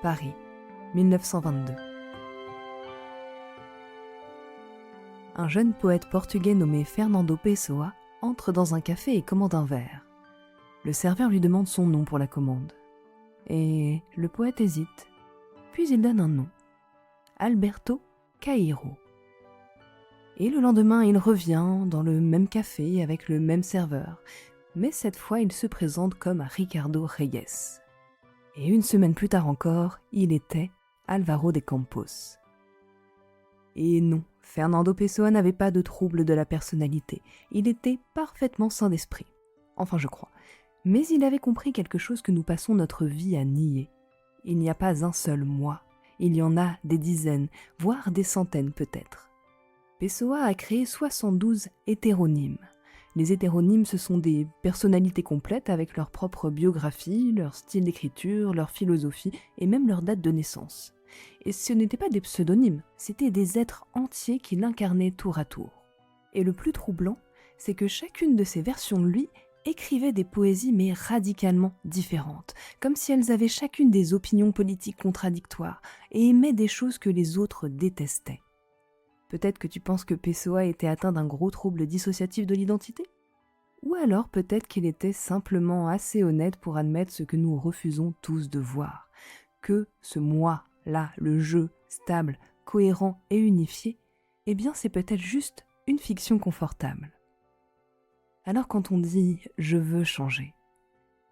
Paris, 1922. Un jeune poète portugais nommé Fernando Pessoa entre dans un café et commande un verre. Le serveur lui demande son nom pour la commande. Et le poète hésite, puis il donne un nom, Alberto Cairo. Et le lendemain, il revient dans le même café avec le même serveur, mais cette fois, il se présente comme Ricardo Reyes. Et une semaine plus tard encore, il était Álvaro de Campos. Et non, Fernando Pessoa n'avait pas de trouble de la personnalité. Il était parfaitement sain d'esprit. Enfin, je crois. Mais il avait compris quelque chose que nous passons notre vie à nier. Il n'y a pas un seul moi. Il y en a des dizaines, voire des centaines peut-être. Pessoa a créé 72 hétéronymes. Les hétéronymes, ce sont des personnalités complètes avec leur propre biographie, leur style d'écriture, leur philosophie et même leur date de naissance. Et ce n'étaient pas des pseudonymes, c'étaient des êtres entiers qui l'incarnaient tour à tour. Et le plus troublant, c'est que chacune de ces versions de lui écrivait des poésies mais radicalement différentes, comme si elles avaient chacune des opinions politiques contradictoires et aimaient des choses que les autres détestaient. Peut-être que tu penses que Pessoa était atteint d'un gros trouble dissociatif de l'identité ? Ou alors peut-être qu'il était simplement assez honnête pour admettre ce que nous refusons tous de voir, que ce moi-là, le je, stable, cohérent et unifié, eh bien c'est peut-être juste une fiction confortable. Alors quand on dit « je veux changer »,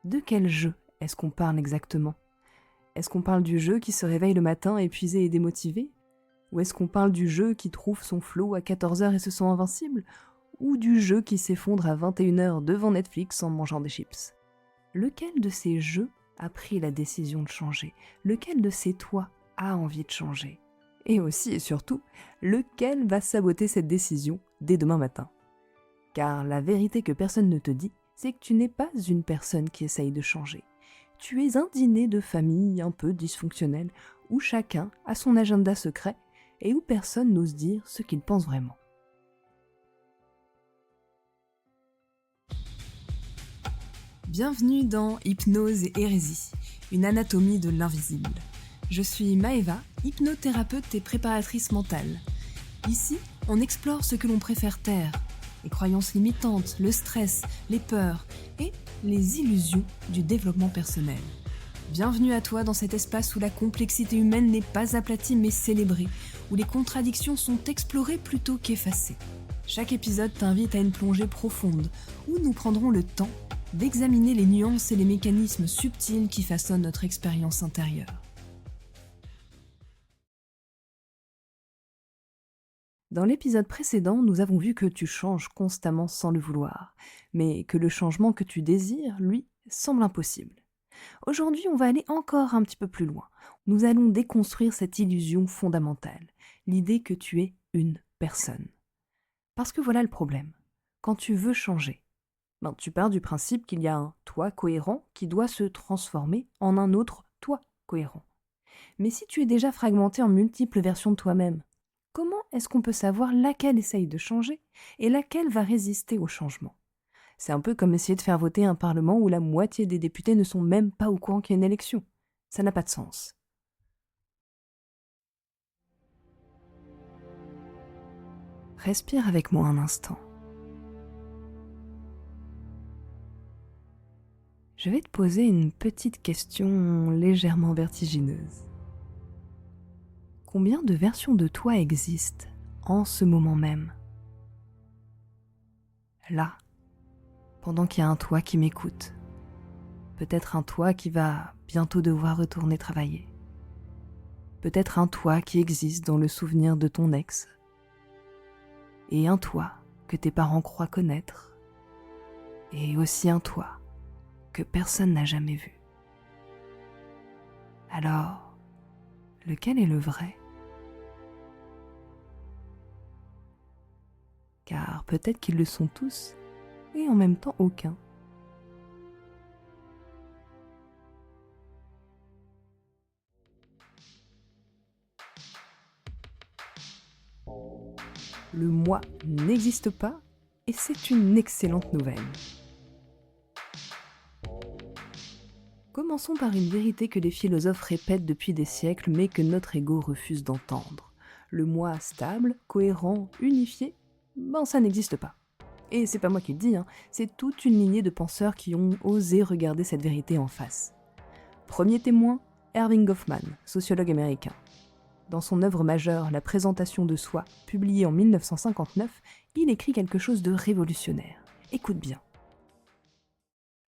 de quel je est-ce qu'on parle exactement ? Est-ce qu'on parle du je qui se réveille le matin épuisé et démotivé ? Ou est-ce qu'on parle du je qui trouve son flow à 14h et se sent invincible ? Ou du je qui s'effondre à 21h devant Netflix en mangeant des chips ? Lequel de ces je a pris la décision de changer ? Lequel de ces toi a envie de changer ? Et aussi et surtout, lequel va saboter cette décision dès demain matin ? Car la vérité que personne ne te dit, c'est que tu n'es pas une personne qui essaye de changer. Tu es un dîner de famille un peu dysfonctionnel où chacun a son agenda secret et où personne n'ose dire ce qu'il pense vraiment. Bienvenue dans Hypnose et Hérésie, une anatomie de l'invisible. Je suis Maëva, hypnothérapeute et préparatrice mentale. Ici, on explore ce que l'on préfère taire, les croyances limitantes, le stress, les peurs et les illusions du développement personnel. Bienvenue à toi dans cet espace où la complexité humaine n'est pas aplatie mais célébrée, où les contradictions sont explorées plutôt qu'effacées. Chaque épisode t'invite à une plongée profonde, où nous prendrons le temps d'examiner les nuances et les mécanismes subtils qui façonnent notre expérience intérieure. Dans l'épisode précédent, nous avons vu que tu changes constamment sans le vouloir, mais que le changement que tu désires, lui, semble impossible. Aujourd'hui, on va aller encore un petit peu plus loin. Nous allons déconstruire cette illusion fondamentale, l'idée que tu es une personne. Parce que voilà le problème. Quand tu veux changer, tu pars du principe qu'il y a un toi cohérent qui doit se transformer en un autre toi cohérent. Mais si tu es déjà fragmenté en multiples versions de toi-même, comment est-ce qu'on peut savoir laquelle essaye de changer et laquelle va résister au changement ? C'est un peu comme essayer de faire voter un parlement où la moitié des députés ne sont même pas au courant qu'il y a une élection. Ça n'a pas de sens. Respire avec moi un instant. Je vais te poser une petite question légèrement vertigineuse. Combien de versions de toi existent en ce moment même ? Là, pendant qu'il y a un toi qui m'écoute. Peut-être un toi qui va bientôt devoir retourner travailler. Peut-être un toi qui existe dans le souvenir de ton ex. Et un toi que tes parents croient connaître. Et aussi un toi que personne n'a jamais vu. Alors, lequel est le vrai ? Car peut-être qu'ils le sont tous, et en même temps aucun. Le moi n'existe pas, et c'est une excellente nouvelle. Commençons par une vérité que les philosophes répètent depuis des siècles, mais que notre ego refuse d'entendre. Le moi stable, cohérent, unifié, ça n'existe pas. Et c'est pas moi qui le dis, c'est toute une lignée de penseurs qui ont osé regarder cette vérité en face. Premier témoin, Erving Goffman, sociologue américain. Dans son œuvre majeure, La présentation de soi, publiée en 1959, il écrit quelque chose de révolutionnaire. Écoute bien.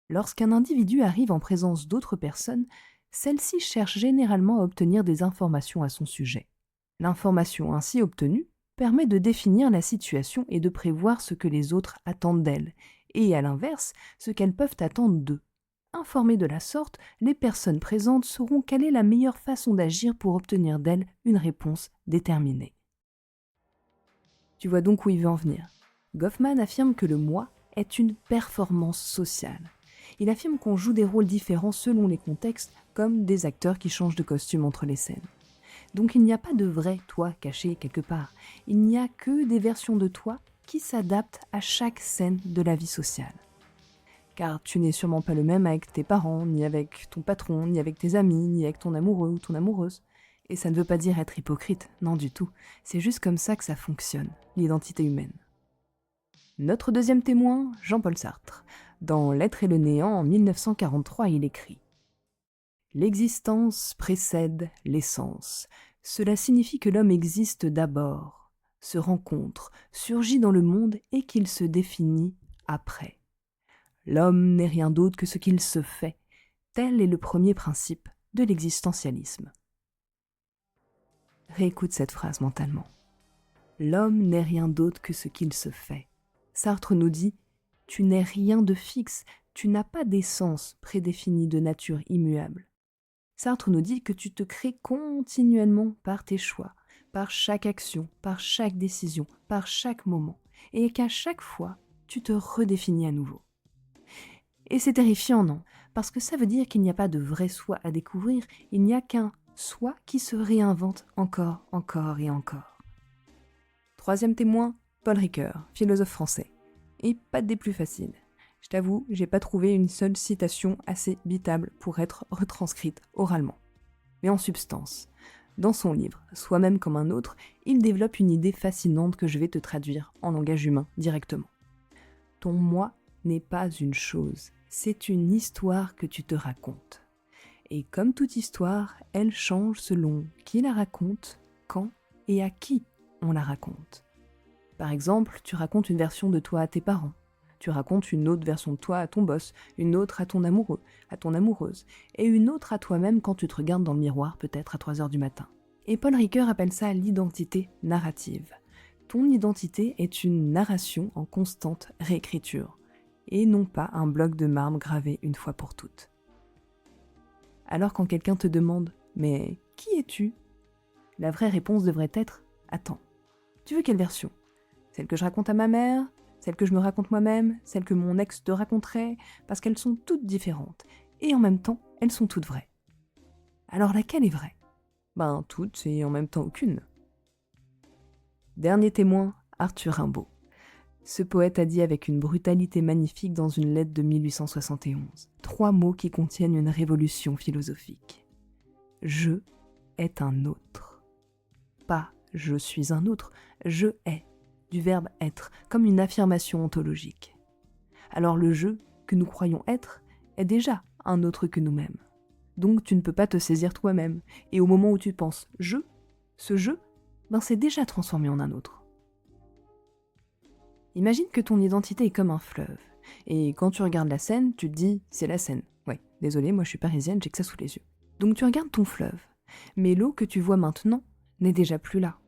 Lorsqu'un individu arrive en présence d'autres personnes, celles-ci cherchent généralement à obtenir des informations à son sujet. L'information ainsi obtenue permet de définir la situation et de prévoir ce que les autres attendent d'elles, et à l'inverse, ce qu'elles peuvent attendre d'eux. Informées de la sorte, les personnes présentes sauront quelle est la meilleure façon d'agir pour obtenir d'elles une réponse déterminée. Tu vois donc où il veut en venir. Goffman affirme que le moi est une performance sociale. Il affirme qu'on joue des rôles différents selon les contextes, comme des acteurs qui changent de costume entre les scènes. Donc il n'y a pas de vrai toi caché quelque part. Il n'y a que des versions de toi qui s'adaptent à chaque scène de la vie sociale. Car tu n'es sûrement pas le même avec tes parents, ni avec ton patron, ni avec tes amis, ni avec ton amoureux ou ton amoureuse. Et ça ne veut pas dire être hypocrite, non du tout. C'est juste comme ça que ça fonctionne, l'identité humaine. Notre deuxième témoin, Jean-Paul Sartre. Dans L'être et le néant, en 1943, il écrit « L'existence précède l'essence. Cela signifie que l'homme existe d'abord, se rencontre, surgit dans le monde et qu'il se définit après. L'homme n'est rien d'autre que ce qu'il se fait. Tel est le premier principe de l'existentialisme. » Réécoute cette phrase mentalement. L'homme n'est rien d'autre que ce qu'il se fait. Sartre nous dit « Tu n'es rien de fixe, tu n'as pas d'essence prédéfinie de nature immuable. » Sartre nous dit que tu te crées continuellement par tes choix, par chaque action, par chaque décision, par chaque moment, et qu'à chaque fois, tu te redéfinis à nouveau. Et c'est terrifiant, non? Parce que ça veut dire qu'il n'y a pas de vrai soi à découvrir, il n'y a qu'un soi qui se réinvente encore et encore. Troisième témoin, Paul Ricoeur, philosophe français. Et pas des plus faciles. Je t'avoue, j'ai pas trouvé une seule citation assez bitable pour être retranscrite oralement. Mais en substance, dans son livre « Soi-même comme un autre », il développe une idée fascinante que je vais te traduire en langage humain directement. Ton moi n'est pas une chose, c'est une histoire que tu te racontes. Et comme toute histoire, elle change selon qui la raconte, quand et à qui on la raconte. Par exemple, tu racontes une version de toi à tes parents, tu racontes une autre version de toi à ton boss, une autre à ton amoureux, à ton amoureuse, et une autre à toi-même quand tu te regardes dans le miroir, peut-être à 3h du matin. Et Paul Ricoeur appelle ça l'identité narrative. Ton identité est une narration en constante réécriture, et non pas un bloc de marbre gravé une fois pour toutes. Alors quand quelqu'un te demande « Mais qui es-tu ?» La vraie réponse devrait être « Attends, tu veux quelle version ? Celle que je raconte à ma mère ? Celle que je me raconte moi-même ? Celle que mon ex te raconterait ? Parce qu'elles sont toutes différentes, et en même temps, elles sont toutes vraies. Alors laquelle est vraie ? Toutes et en même temps aucune. Dernier témoin, Arthur Rimbaud. Ce poète a dit avec une brutalité magnifique dans une lettre de 1871, 3 mots qui contiennent une révolution philosophique. « Je est un autre ». Pas « je suis un autre », « je est », du verbe « être », comme une affirmation ontologique. Alors le « je » que nous croyons être est déjà un autre que nous-mêmes. Donc tu ne peux pas te saisir toi-même, et au moment où tu penses « je », ce « je », c'est déjà transformé en un autre. Imagine que ton identité est comme un fleuve, et quand tu regardes la Seine, tu te dis « c'est la Seine ». Ouais, désolé, moi je suis parisienne, j'ai que ça sous les yeux. Donc tu regardes ton fleuve, mais l'eau que tu vois maintenant n'est déjà plus là.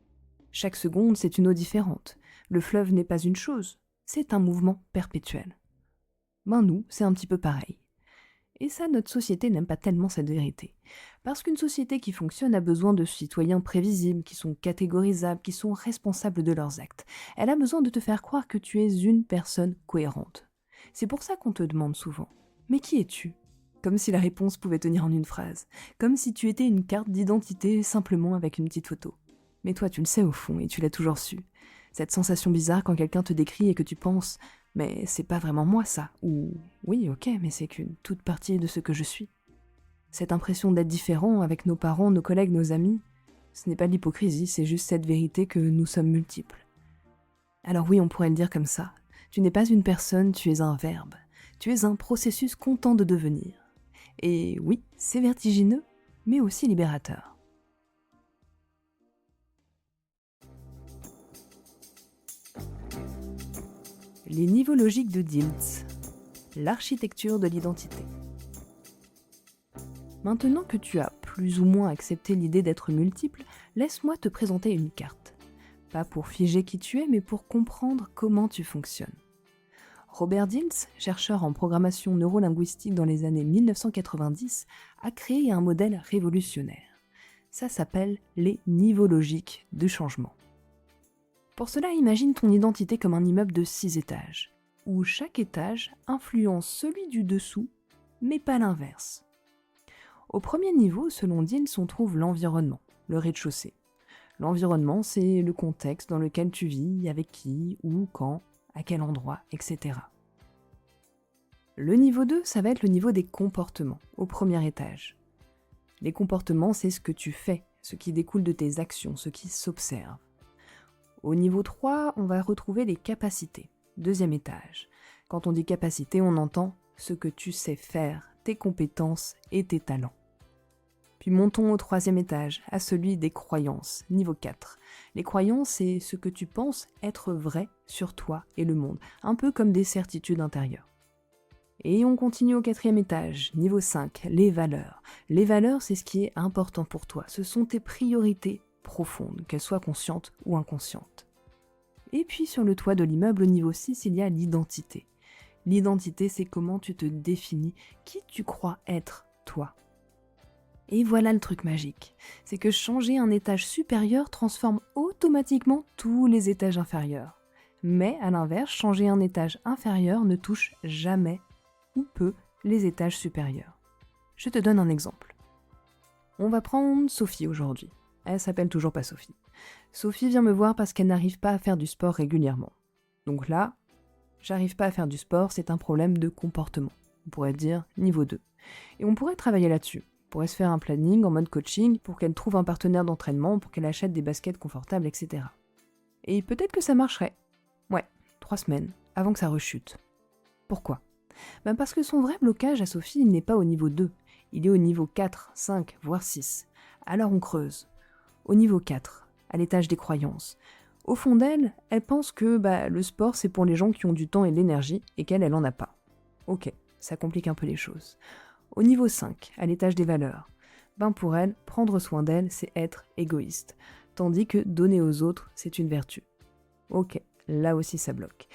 Chaque seconde, c'est une eau différente. Le fleuve n'est pas une chose, c'est un mouvement perpétuel. Nous, c'est un petit peu pareil. Et ça, notre société n'aime pas tellement cette vérité. Parce qu'une société qui fonctionne a besoin de citoyens prévisibles, qui sont catégorisables, qui sont responsables de leurs actes. Elle a besoin de te faire croire que tu es une personne cohérente. C'est pour ça qu'on te demande souvent « Mais qui es-tu » Comme si la réponse pouvait tenir en une phrase. Comme si tu étais une carte d'identité simplement avec une petite photo. Mais toi, tu le sais au fond et tu l'as toujours su. Cette sensation bizarre quand quelqu'un te décrit et que tu penses « Mais c'est pas vraiment moi ça » ou « Oui, ok, mais c'est qu'une toute partie de ce que je suis ». Cette impression d'être différent avec nos parents, nos collègues, nos amis, ce n'est pas de l'hypocrisie, c'est juste cette vérité que nous sommes multiples. Alors oui, on pourrait le dire comme ça. Tu n'es pas une personne, tu es un verbe. Tu es un processus content de devenir. Et oui, c'est vertigineux, mais aussi libérateur. Les niveaux logiques de Diels. L'architecture de l'identité. Maintenant que tu as plus ou moins accepté l'idée d'être multiple, laisse-moi te présenter une carte. Pas pour figer qui tu es, mais pour comprendre comment tu fonctionnes. Robert Diels, chercheur en programmation neurolinguistique dans les années 1990, a créé un modèle révolutionnaire. Ça s'appelle les niveaux logiques de changement. Pour cela, imagine ton identité comme un immeuble de 6 étages, où chaque étage influence celui du dessous, mais pas l'inverse. Au premier niveau, selon Diels, on trouve l'environnement, le rez-de-chaussée. L'environnement, c'est le contexte dans lequel tu vis, avec qui, où, quand, à quel endroit, etc. Le niveau 2, ça va être le niveau des comportements, au premier étage. Les comportements, c'est ce que tu fais, ce qui découle de tes actions, ce qui s'observe. Au niveau 3, on va retrouver les capacités, deuxième étage. Quand on dit capacité, on entend ce que tu sais faire, tes compétences et tes talents. Puis montons au troisième étage, à celui des croyances, niveau 4. Les croyances, c'est ce que tu penses être vrai sur toi et le monde, un peu comme des certitudes intérieures. Et on continue au quatrième étage, niveau 5, les valeurs. Les valeurs, c'est ce qui est important pour toi, ce sont tes priorités profondes, qu'elles soient conscientes ou inconscientes. Et puis sur le toit de l'immeuble, au niveau 6, il y a l'identité. L'identité, c'est comment tu te définis, qui tu crois être, toi. Et voilà le truc magique, c'est que changer un étage supérieur transforme automatiquement tous les étages inférieurs. Mais à l'inverse, changer un étage inférieur ne touche jamais ou peu les étages supérieurs. Je te donne un exemple. On va prendre Sophie aujourd'hui. Elle s'appelle toujours pas Sophie. Sophie vient me voir parce qu'elle n'arrive pas à faire du sport régulièrement. Donc là, j'arrive pas à faire du sport, c'est un problème de comportement. On pourrait dire niveau 2. Et on pourrait travailler là-dessus. On pourrait se faire un planning en mode coaching pour qu'elle trouve un partenaire d'entraînement, pour qu'elle achète des baskets confortables, etc. Et peut-être que ça marcherait. Ouais, 3 semaines, avant que ça rechute. Pourquoi ? Parce que son vrai blocage à Sophie, il n'est pas au niveau 2. Il est au niveau 4, 5, voire 6. Alors on creuse. Au niveau 4, à l'étage des croyances. Au fond d'elle, elle pense que le sport c'est pour les gens qui ont du temps et de l'énergie et qu'elle, elle en a pas. Ok, ça complique un peu les choses. Au niveau 5, à l'étage des valeurs, pour elle, prendre soin d'elle, c'est être égoïste, tandis que donner aux autres, c'est une vertu. Ok, là aussi ça bloque.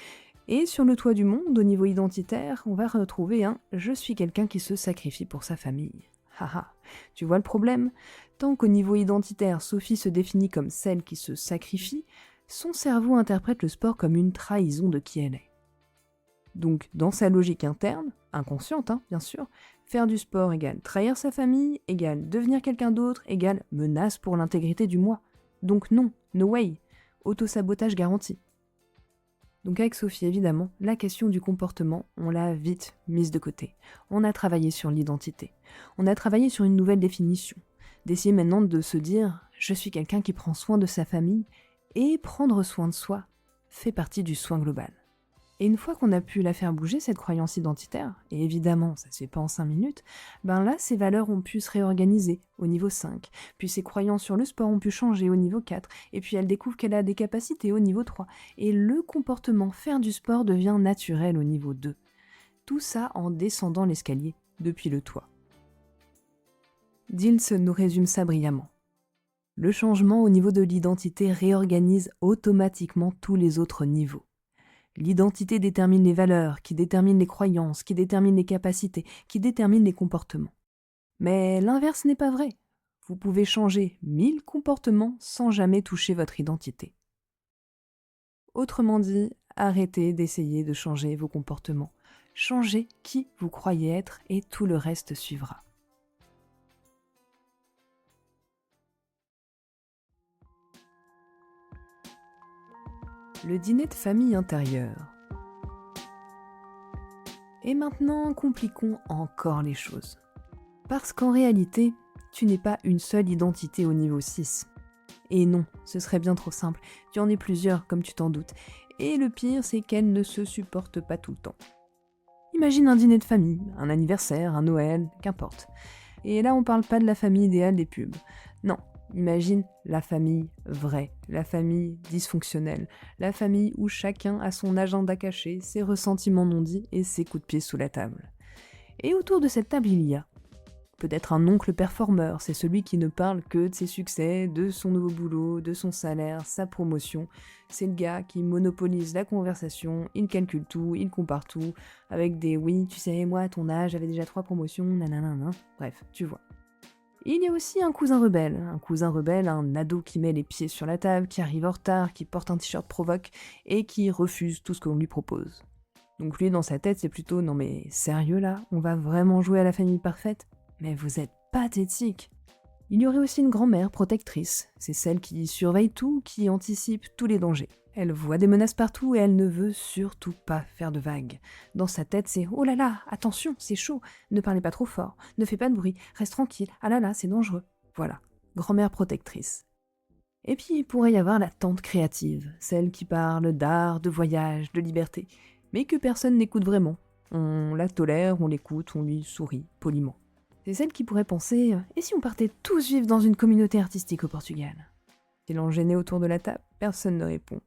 Et sur le toit du monde, au niveau identitaire, on va retrouver un « je suis quelqu'un qui se sacrifie pour sa famille ». Haha, tu vois le problème ? Tant qu'au niveau identitaire, Sophie se définit comme celle qui se sacrifie, son cerveau interprète le sport comme une trahison de qui elle est. Donc, dans sa logique interne, inconsciente bien sûr, faire du sport égale trahir sa famille, égale devenir quelqu'un d'autre, égale menace pour l'intégrité du moi. Donc non, no way, autosabotage garanti. Donc avec Sophie, évidemment, la question du comportement, on l'a vite mise de côté. On a travaillé sur l'identité. On a travaillé sur une nouvelle définition. D'essayer maintenant de se dire « je suis quelqu'un qui prend soin de sa famille » et prendre soin de soi fait partie du soin global. Et une fois qu'on a pu la faire bouger, cette croyance identitaire, et évidemment, ça se fait pas en 5 minutes, là, ces valeurs ont pu se réorganiser au niveau 5, puis ses croyances sur le sport ont pu changer au niveau 4, et puis elle découvre qu'elle a des capacités au niveau 3, et le comportement faire du sport devient naturel au niveau 2. Tout ça en descendant l'escalier, depuis le toit. Diels nous résume ça brillamment. Le changement au niveau de l'identité réorganise automatiquement tous les autres niveaux. L'identité détermine les valeurs, qui déterminent les croyances, qui déterminent les capacités, qui déterminent les comportements. Mais l'inverse n'est pas vrai. Vous pouvez changer 1000 comportements sans jamais toucher votre identité. Autrement dit, arrêtez d'essayer de changer vos comportements. Changez qui vous croyez être et tout le reste suivra. Le dîner de famille intérieur. Et maintenant, compliquons encore les choses. Parce qu'en réalité, tu n'es pas une seule identité au niveau 6. Et non, ce serait bien trop simple, tu en es plusieurs comme tu t'en doutes. Et le pire, c'est qu'elles ne se supportent pas tout le temps. Imagine un dîner de famille, un anniversaire, un Noël, qu'importe. Et là, on parle pas de la famille idéale des pubs. Non, imagine la famille vraie, la famille dysfonctionnelle, la famille où chacun a son agenda caché, ses ressentiments non dits et ses coups de pied sous la table. Et autour de cette table, il y a peut-être un oncle performeur, c'est celui qui ne parle que de ses succès, de son nouveau boulot, de son salaire, sa promotion. C'est le gars qui monopolise la conversation, il calcule tout, il compare tout, avec des « oui, tu sais, moi à ton âge, j'avais déjà 3 promotions, nanana ». Bref, tu vois. Il y a aussi un cousin rebelle, un ado qui met les pieds sur la table, qui arrive en retard, qui porte un t-shirt provoque et qui refuse tout ce qu'on lui propose. Donc lui, dans sa tête, c'est plutôt « non mais sérieux là, on va vraiment jouer à la famille parfaite ?» Mais vous êtes pathétique. Il y aurait aussi une grand-mère protectrice. C'est celle qui surveille tout, qui anticipe tous les dangers. Elle voit des menaces partout et elle ne veut surtout pas faire de vagues. Dans sa tête, c'est « oh là là, attention, c'est chaud, ne parlez pas trop fort, ne fais pas de bruit, reste tranquille, ah là là, c'est dangereux ». Voilà, grand-mère protectrice. Et puis il pourrait y avoir la tante créative, celle qui parle d'art, de voyage, de liberté, mais que personne n'écoute vraiment. On la tolère, on l'écoute, on lui sourit poliment. C'est celle qui pourrait penser « et si on partait tous vivre dans une communauté artistique au Portugal ?» Silence gêné autour de la table, personne ne répond.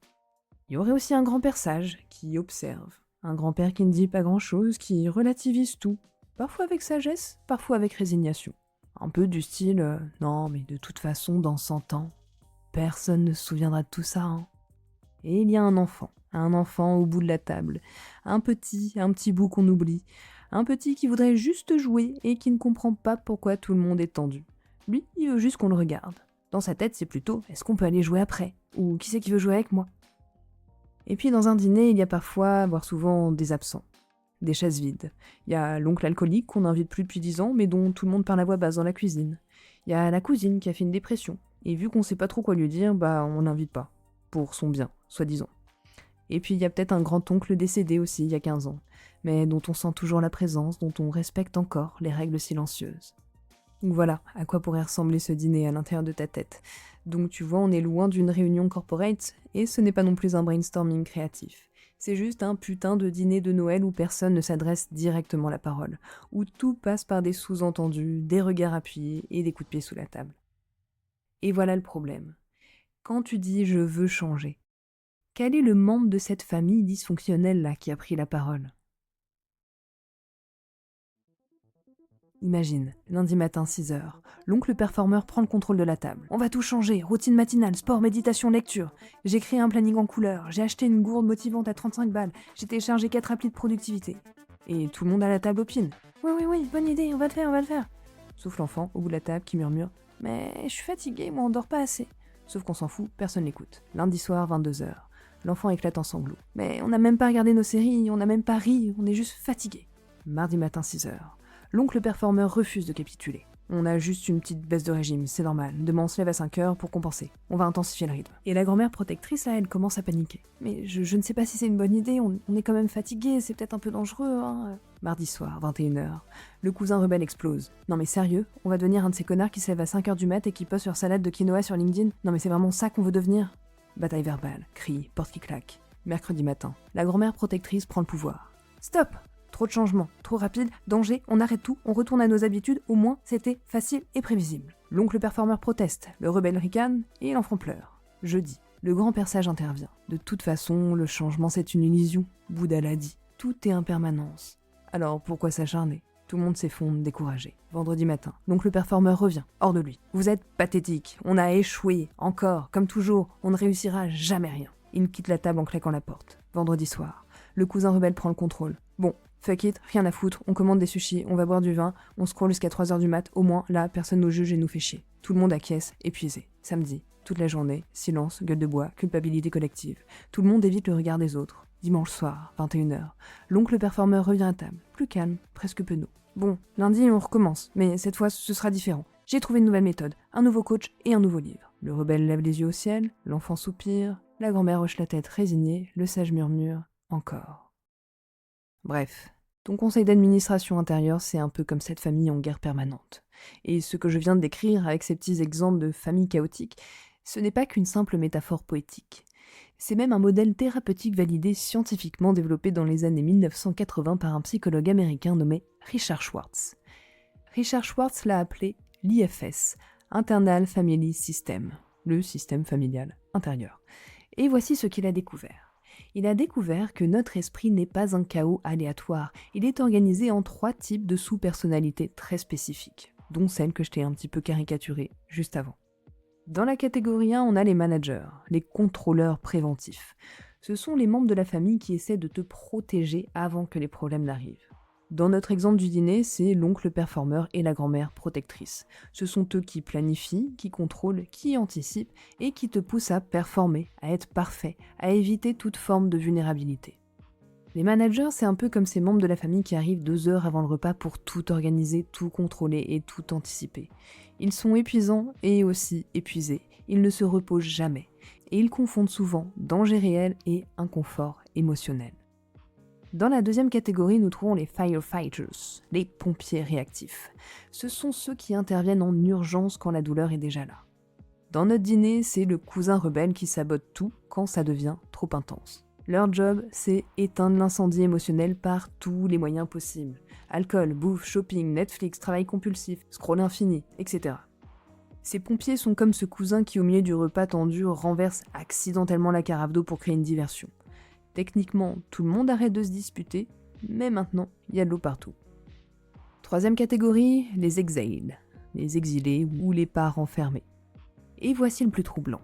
Il y aurait aussi un grand-père sage qui observe. Un grand-père qui ne dit pas grand-chose, qui relativise tout. Parfois avec sagesse, parfois avec résignation. Un peu du style « non mais de toute façon dans 100 ans, personne ne se souviendra de tout ça, hein. » Et il y a un enfant au bout de la table. Un petit bout qu'on oublie. Un petit qui voudrait juste jouer et qui ne comprend pas pourquoi tout le monde est tendu. Lui, il veut juste qu'on le regarde. Dans sa tête, c'est plutôt « est-ce qu'on peut aller jouer après ?» ou « qui c'est qui veut jouer avec moi ?» Et puis dans un dîner, il y a parfois, voire souvent, des absents. Des chaises vides. Il y a l'oncle alcoolique qu'on n'invite plus depuis 10 ans, mais dont tout le monde parle à voix basse dans la cuisine. Il y a la cousine qui a fait une dépression. Et vu qu'on sait pas trop quoi lui dire, on l'invite pas. Pour son bien, soi-disant. Et puis il y a peut-être un grand-oncle décédé aussi, il y a 15 ans, mais dont on sent toujours la présence, dont on respecte encore les règles silencieuses. Donc voilà à quoi pourrait ressembler ce dîner à l'intérieur de ta tête. Donc tu vois, on est loin d'une réunion corporate, et ce n'est pas non plus un brainstorming créatif. C'est juste un putain de dîner de Noël où personne ne s'adresse directement la parole, où tout passe par des sous-entendus, des regards appuyés et des coups de pied sous la table. Et voilà le problème. Quand tu dis « je veux changer », quel est le membre de cette famille dysfonctionnelle-là qui a pris la parole ? Imagine, lundi matin 6h, l'oncle performeur prend le contrôle de la table. On va tout changer, routine matinale, sport, méditation, lecture. J'ai créé un planning en couleur, j'ai acheté une gourde motivante à 35 balles, j'ai téléchargé 4 applis de productivité. Et tout le monde à la table opine. Oui, bonne idée, on va le faire. Sauf l'enfant, au bout de la table, qui murmure « mais je suis fatigué, moi on dort pas assez ». Sauf qu'on s'en fout, personne l'écoute. Lundi soir, 22h. L'enfant éclate en sanglots. Mais on n'a même pas regardé nos séries, on n'a même pas ri, on est juste fatigué. Mardi matin 6h. L'oncle performeur refuse de capituler. On a juste une petite baisse de régime, c'est normal. Demain on se lève à 5h pour compenser. On va intensifier le rythme. Et la grand-mère protectrice, là, elle commence à paniquer. Mais je ne sais pas si c'est une bonne idée, on est quand même fatigué, c'est peut-être un peu dangereux, hein. Mardi soir, 21h. Le cousin rebelle explose. Non mais sérieux, on va devenir un de ces connards qui se lève à 5h du mat et qui poste leur salade de quinoa sur LinkedIn? Non mais c'est vraiment ça qu'on veut devenir? Bataille verbale, cris, porte qui claque. Mercredi matin, la grand-mère protectrice prend le pouvoir. Stop! Trop de changements, trop rapide, danger, on arrête tout, on retourne à nos habitudes, au moins c'était facile et prévisible. L'oncle performeur proteste, le rebelle ricane et l'enfant pleure. Jeudi, le grand-père sage intervient. De toute façon, le changement c'est une illusion. Bouddha l'a dit, tout est impermanence. Alors pourquoi s'acharner? Tout le monde s'effondre, découragé. Vendredi matin, l'oncle performeur revient, hors de lui. Vous êtes pathétique, on a échoué, encore, comme toujours, on ne réussira jamais rien. Il quitte la table en claquant la porte. Vendredi soir, le cousin rebelle prend le contrôle. Bon, fuck it, rien à foutre, on commande des sushis, on va boire du vin, on scrolle jusqu'à 3h du mat, au moins, là, personne nous juge et nous fait chier. Tout le monde acquiesce, épuisé. Samedi, toute la journée, silence, gueule de bois, culpabilité collective. Tout le monde évite le regard des autres. Dimanche soir, 21h, l'oncle performeur revient à table, plus calme, presque penaud. Bon, lundi on recommence, mais cette fois ce sera différent. J'ai trouvé une nouvelle méthode, un nouveau coach et un nouveau livre. Le rebelle lève les yeux au ciel, l'enfant soupire, la grand-mère hoche la tête résignée, le sage murmure « encore ». Bref, Ton conseil d'administration intérieure, c'est un peu comme cette famille en guerre permanente. Et ce que je viens de décrire avec ces petits exemples de famille chaotique, ce n'est pas qu'une simple métaphore poétique. C'est même un modèle thérapeutique validé scientifiquement développé dans les années 1980 par un psychologue américain nommé Richard Schwartz. Richard Schwartz l'a appelé l'IFS, Internal Family System, le système familial intérieur. Et voici ce qu'il a découvert. Il a découvert que notre esprit n'est pas un chaos aléatoire, il est organisé en 3 types de sous-personnalités très spécifiques, dont celle que je t'ai un petit peu caricaturée juste avant. Dans la catégorie 1, on a les managers, les contrôleurs préventifs. Ce sont les membres de la famille qui essaient de te protéger avant que les problèmes n'arrivent. Dans notre exemple du dîner, c'est l'oncle performeur et la grand-mère protectrice. Ce sont eux qui planifient, qui contrôlent, qui anticipent et qui te poussent à performer, à être parfait, à éviter toute forme de vulnérabilité. Les managers, c'est un peu comme ces membres de la famille qui arrivent 2 heures avant le repas pour tout organiser, tout contrôler et tout anticiper. Ils sont épuisants et aussi épuisés. Ils ne se reposent jamais. Et ils confondent souvent danger réel et inconfort émotionnel. Dans la deuxième catégorie, nous trouvons les firefighters, les pompiers réactifs. Ce sont ceux qui interviennent en urgence quand la douleur est déjà là. Dans notre dîner, c'est le cousin rebelle qui sabote tout quand ça devient trop intense. Leur job, c'est éteindre l'incendie émotionnel par tous les moyens possibles. Alcool, bouffe, shopping, Netflix, travail compulsif, scroll infini, etc. Ces pompiers sont comme ce cousin qui, au milieu du repas tendu, renverse accidentellement la carafe d'eau pour créer une diversion. Techniquement, tout le monde arrête de se disputer, mais maintenant, il y a de l'eau partout. Troisième catégorie, les exiles, les exilés ou les parts enfermés. Et voici le plus troublant.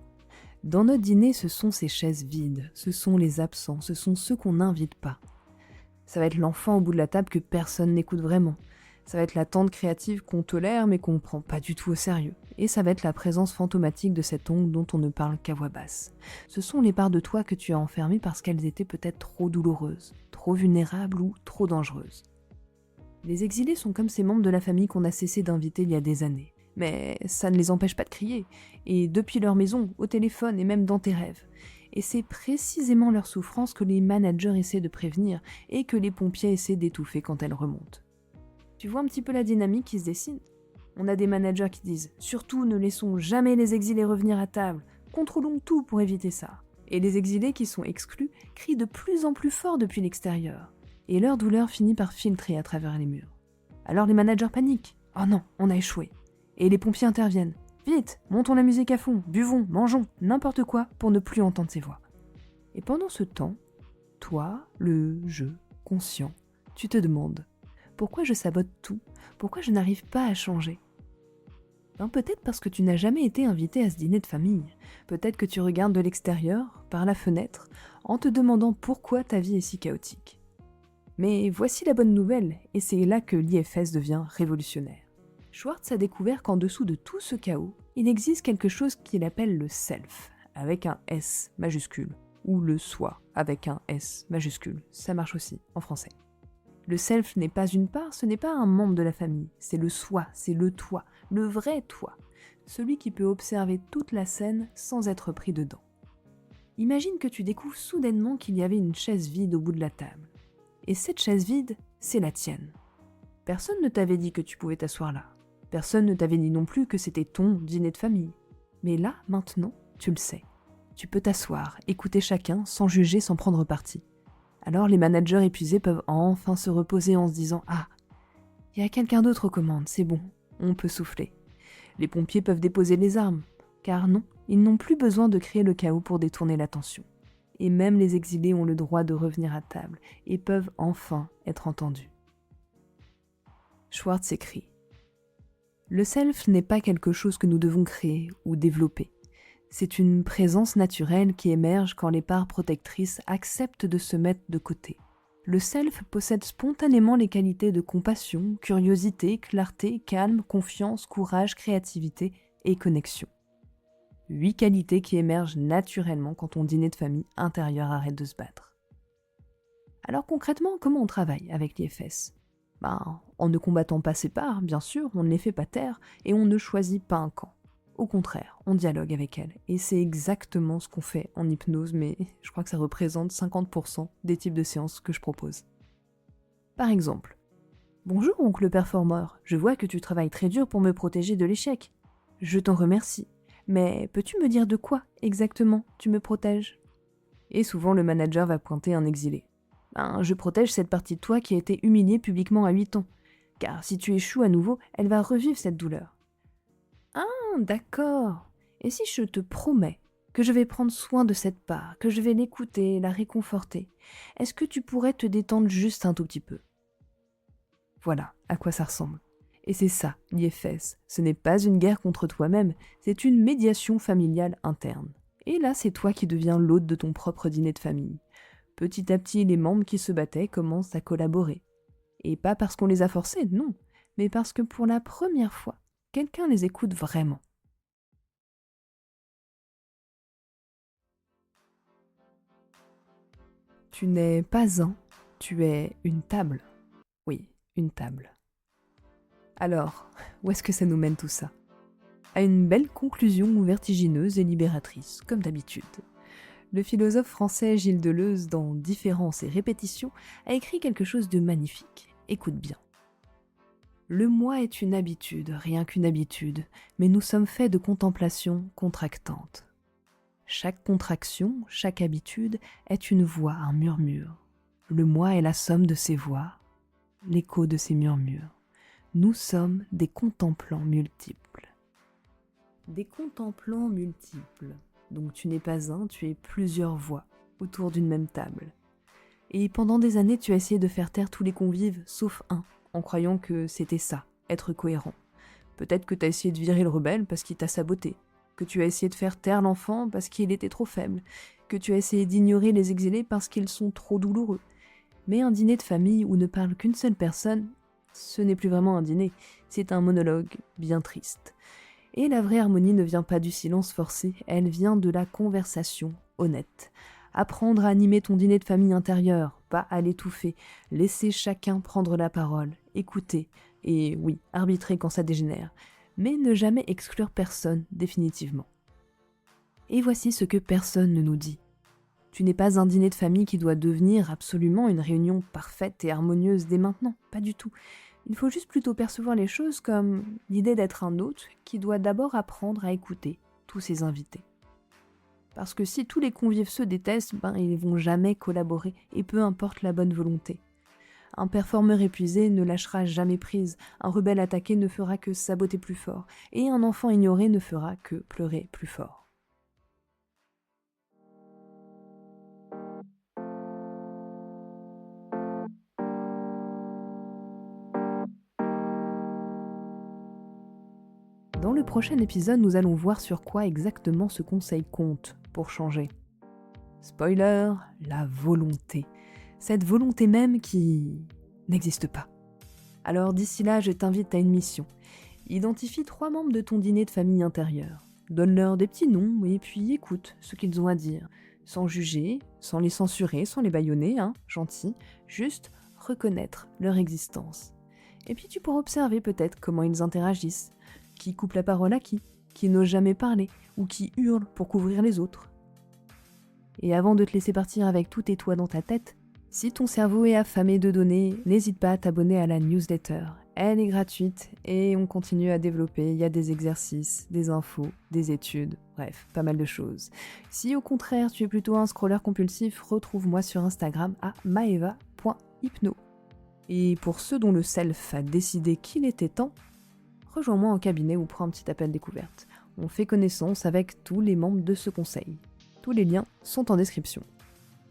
Dans notre dîner, ce sont ces chaises vides, ce sont les absents, ce sont ceux qu'on n'invite pas. Ça va être l'enfant au bout de la table que personne n'écoute vraiment. Ça va être la tante créative qu'on tolère mais qu'on ne prend pas du tout au sérieux. Et ça va être la présence fantomatique de cet oncle dont on ne parle qu'à voix basse. Ce sont les parts de toi que tu as enfermées parce qu'elles étaient peut-être trop douloureuses, trop vulnérables ou trop dangereuses. Les exilés sont comme ces membres de la famille qu'on a cessé d'inviter il y a des années. Mais ça ne les empêche pas de crier, et depuis leur maison, au téléphone et même dans tes rêves. Et c'est précisément leur souffrance que les managers essaient de prévenir et que les pompiers essaient d'étouffer quand elles remontent. Tu vois un petit peu la dynamique qui se dessine ? On a des managers qui disent « Surtout ne laissons jamais les exilés revenir à table, contrôlons tout pour éviter ça ». Et les exilés qui sont exclus crient de plus en plus fort depuis l'extérieur. Et leur douleur finit par filtrer à travers les murs. Alors les managers paniquent « Oh non, on a échoué ». Et les pompiers interviennent. Vite, montons la musique à fond, buvons, mangeons, n'importe quoi pour ne plus entendre ces voix. Et pendant ce temps, toi, le jeu, conscient, tu te demandes pourquoi je sabote tout, pourquoi je n'arrive pas à changer. Peut-être parce que tu n'as jamais été invité à ce dîner de famille. Peut-être que tu regardes de l'extérieur, par la fenêtre, en te demandant pourquoi ta vie est si chaotique. Mais voici la bonne nouvelle, et c'est là que l'IFS devient révolutionnaire. Schwartz a découvert qu'en dessous de tout ce chaos, il existe quelque chose qu'il appelle le self, avec un S majuscule, ou le soi, avec un S majuscule. Ça marche aussi en français. Le self n'est pas une part, ce n'est pas un membre de la famille, c'est le soi, c'est le toi, le vrai toi, celui qui peut observer toute la scène sans être pris dedans. Imagine que tu découvres soudainement qu'il y avait une chaise vide au bout de la table. Et cette chaise vide, c'est la tienne. Personne ne t'avait dit que tu pouvais t'asseoir là. Personne ne t'avait dit non plus que c'était ton dîner de famille. Mais là, maintenant, tu le sais. Tu peux t'asseoir, écouter chacun, sans juger, sans prendre parti. Alors les managers épuisés peuvent enfin se reposer en se disant « Ah, il y a quelqu'un d'autre aux commandes, c'est bon, on peut souffler. » Les pompiers peuvent déposer les armes, car non, ils n'ont plus besoin de créer le chaos pour détourner l'attention. Et même les exilés ont le droit de revenir à table et peuvent enfin être entendus. Schwartz écrit: le self n'est pas quelque chose que nous devons créer ou développer. C'est une présence naturelle qui émerge quand les parts protectrices acceptent de se mettre de côté. Le self possède spontanément les qualités de compassion, curiosité, clarté, calme, confiance, courage, créativité et connexion. 8 qualités qui émergent naturellement quand ton dîner de famille intérieur arrête de se battre. Alors concrètement, comment on travaille avec l'IFS ? En ne combattant pas ses parts, bien sûr, on ne les fait pas taire et on ne choisit pas un camp. Au contraire, on dialogue avec elles. Et c'est exactement ce qu'on fait en hypnose, mais je crois que ça représente 50% des types de séances que je propose. Par exemple, bonjour oncle performeur, je vois que tu travailles très dur pour me protéger de l'échec. Je t'en remercie, mais peux-tu me dire de quoi exactement tu me protèges? Et souvent le manager va pointer un exilé. Je protège cette partie de toi qui a été humiliée publiquement à 8 ans, car si tu échoues à nouveau, elle va revivre cette douleur. Ah, d'accord. Et si je te promets que je vais prendre soin de cette part, que je vais l'écouter, la réconforter, est-ce que tu pourrais te détendre juste un tout petit peu? Voilà à quoi ça ressemble. Et c'est ça, l'IFS. Ce n'est pas une guerre contre toi-même, c'est une médiation familiale interne. Et là, c'est toi qui deviens l'hôte de ton propre dîner de famille. Petit à petit, les membres qui se battaient commencent à collaborer. Et pas parce qu'on les a forcés, non, mais parce que pour la première fois, quelqu'un les écoute vraiment. Tu n'es pas un, tu es une table. Oui, une table. Alors, où est-ce que ça nous mène tout ça? À une belle conclusion vertigineuse et libératrice, comme d'habitude. Le philosophe français Gilles Deleuze, dans Différence et répétition, a écrit quelque chose de magnifique. Écoute bien. Le moi est une habitude, rien qu'une habitude, mais nous sommes faits de contemplation contractante. Chaque contraction, chaque habitude est une voix, un murmure. Le moi est la somme de ces voix, l'écho de ces murmures. Nous sommes des contemplants multiples. Des contemplants multiples. Donc tu n'es pas un, tu es plusieurs voix autour d'une même table. Et pendant des années, tu as essayé de faire taire tous les convives, sauf un, en croyant que c'était ça, être cohérent. Peut-être que tu as essayé de virer le rebelle parce qu'il t'a saboté, que tu as essayé de faire taire l'enfant parce qu'il était trop faible, que tu as essayé d'ignorer les exilés parce qu'ils sont trop douloureux. Mais un dîner de famille où ne parle qu'une seule personne, ce n'est plus vraiment un dîner, c'est un monologue bien triste. Et la vraie harmonie ne vient pas du silence forcé, elle vient de la conversation honnête. Apprendre à animer ton dîner de famille intérieur, pas à l'étouffer, laisser chacun prendre la parole, écouter, et oui, arbitrer quand ça dégénère, mais ne jamais exclure personne définitivement. Et voici ce que personne ne nous dit. Tu n'es pas un dîner de famille qui doit devenir absolument une réunion parfaite et harmonieuse dès maintenant, pas du tout. Il faut juste plutôt percevoir les choses comme l'idée d'être un hôte qui doit d'abord apprendre à écouter tous ses invités. Parce que si tous les convives se détestent, ils ne vont jamais collaborer, et peu importe la bonne volonté. Un performeur épuisé ne lâchera jamais prise, un rebelle attaqué ne fera que saboter plus fort, et un enfant ignoré ne fera que pleurer plus fort. Dans le prochain épisode, nous allons voir sur quoi exactement ce conseil compte pour changer. Spoiler, la volonté. Cette volonté même qui n'existe pas. Alors d'ici là, je t'invite à une mission. Identifie 3 membres de ton dîner de famille intérieur. Donne-leur des petits noms et puis écoute ce qu'ils ont à dire. Sans juger, sans les censurer, sans les bâillonner, gentil. Juste reconnaître leur existence. Et puis tu pourras observer peut-être comment ils interagissent. Qui coupe la parole à qui n'ose jamais parler, ou qui hurle pour couvrir les autres. Et avant de te laisser partir avec tout et toi dans ta tête, si ton cerveau est affamé de données, n'hésite pas à t'abonner à la newsletter. Elle est gratuite et on continue à développer. Il y a des exercices, des infos, des études, bref, pas mal de choses. Si au contraire tu es plutôt un scrolleur compulsif, retrouve-moi sur Instagram à maeva.hypno. Et pour ceux dont le self a décidé qu'il était temps, rejoins-moi en cabinet ou prends un petit appel découverte. On fait connaissance avec tous les membres de ce conseil. Tous les liens sont en description.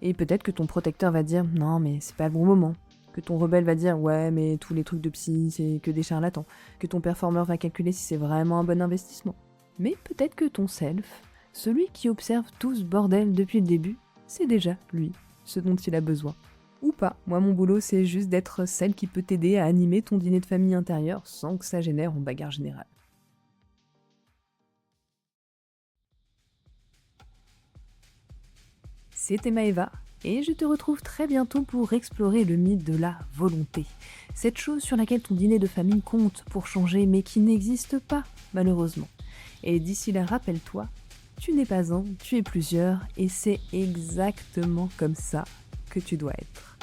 Et peut-être que ton protecteur va dire « Non, mais c'est pas le bon moment ». Que ton rebelle va dire « Ouais, mais tous les trucs de psy, c'est que des charlatans ». Que ton performeur va calculer si c'est vraiment un bon investissement. Mais peut-être que ton self, celui qui observe tout ce bordel depuis le début, c'est déjà, lui, ce dont il a besoin. Ou pas. Moi, mon boulot, c'est juste d'être celle qui peut t'aider à animer ton dîner de famille intérieur sans que ça génère en bagarre générale. C'était Maeva, et je te retrouve très bientôt pour explorer le mythe de la volonté. Cette chose sur laquelle ton dîner de famille compte pour changer, mais qui n'existe pas, malheureusement. Et d'ici là, rappelle-toi, tu n'es pas un, tu es plusieurs, et c'est exactement comme ça que tu dois être.